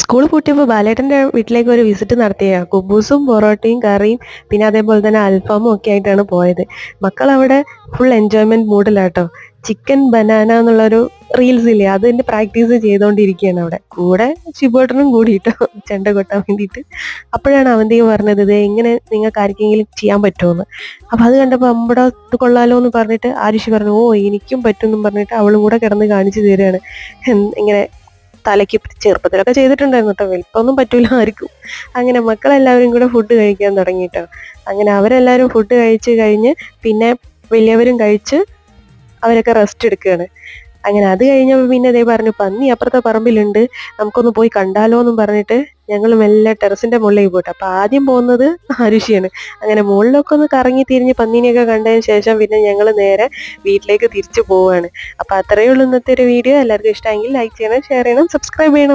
School പൂട്ടിയപ്പോൾ ബാലേട്ടൻ്റെ വീട്ടിലേക്ക് ഒരു visit നടത്തിയ കുബൂസും പൊറോട്ടയും കറിയും പിന്നെ അതേപോലെ തന്നെ അൽഫാമും ഒക്കെ ആയിട്ടാണ് പോയത്. മക്കൾ അവിടെ ഫുൾ എൻജോയ്മെന്റ് മൂഡിലാട്ടോ. ചിക്കൻ ബനാന എന്നുള്ളൊരു റീൽസ് ഇല്ലേ, അതിന്റെ പ്രാക്ടീസ് ചെയ്തുകൊണ്ടിരിക്കുകയാണ് അവിടെ. കൂടെ ശിബോട്ടനും കൂടിയിട്ടോ ചെണ്ട കൊട്ടാൻ വേണ്ടിയിട്ട്. അപ്പോഴാണ് അവന്തിക പറഞ്ഞത്, ഇത് എങ്ങനെ നിങ്ങൾക്ക് ആർക്കെങ്കിലും ചെയ്യാൻ പറ്റുമെന്ന്. അപ്പൊ അത് കണ്ടപ്പോൾ നമ്മുടെ ഇത് കൊള്ളാലോ എന്ന് പറഞ്ഞിട്ട് ആരുഷി പറഞ്ഞു, ഓ എനിക്കും പറ്റുമെന്നും പറഞ്ഞിട്ട് അവളും കൂടെ കിടന്ന് കാണിച്ചു തരികയാണ്. ഇങ്ങനെ തലയ്ക്ക് ചെറുപ്പത്തിലൊക്കെ ചെയ്തിട്ടുണ്ടായിരുന്നു കേട്ടോ, വലിപ്പമൊന്നും പറ്റൂല ആർക്കും. അങ്ങനെ മക്കളെല്ലാവരും കൂടെ ഫുഡ് കഴിക്കാൻ തുടങ്ങിട്ടോ. അങ്ങനെ അവരെല്ലാവരും ഫുഡ് കഴിച്ച് കഴിഞ്ഞ് പിന്നെ വലിയവരും കഴിച്ച് അവരൊക്കെ റെസ്റ്റ് എടുക്കുകയാണ്. അങ്ങനെ അത് കഴിഞ്ഞപ്പോൾ പിന്നെ ഇതേ പറഞ്ഞു, പന്നി അപ്പുറത്തെ പറമ്പിലുണ്ട്, നമുക്കൊന്ന് പോയി കണ്ടാലോ എന്നും പറഞ്ഞിട്ട് ഞങ്ങൾ മെല്ലെ ടെറസിന്റെ മുകളിലേക്ക് പോട്ടെ. അപ്പൊ ആദ്യം പോകുന്നത് ആരുഷിയാണ്. അങ്ങനെ മുകളിലൊക്കെ ഒന്ന് കറങ്ങി തിരിഞ്ഞ് പന്നീനെയൊക്കെ കണ്ടതിന് ശേഷം പിന്നെ ഞങ്ങൾ നേരെ വീട്ടിലേക്ക് തിരിച്ചു പോവുകയാണ്. അപ്പൊ അത്രയേ ഉള്ളൂ ഇന്നത്തെ ഒരു വീഡിയോ. എല്ലാവർക്കും ഇഷ്ടമെങ്കിൽ ലൈക്ക് ചെയ്യണം, ഷെയർ ചെയ്യണം, സബ്സ്ക്രൈബ് ചെയ്യണം.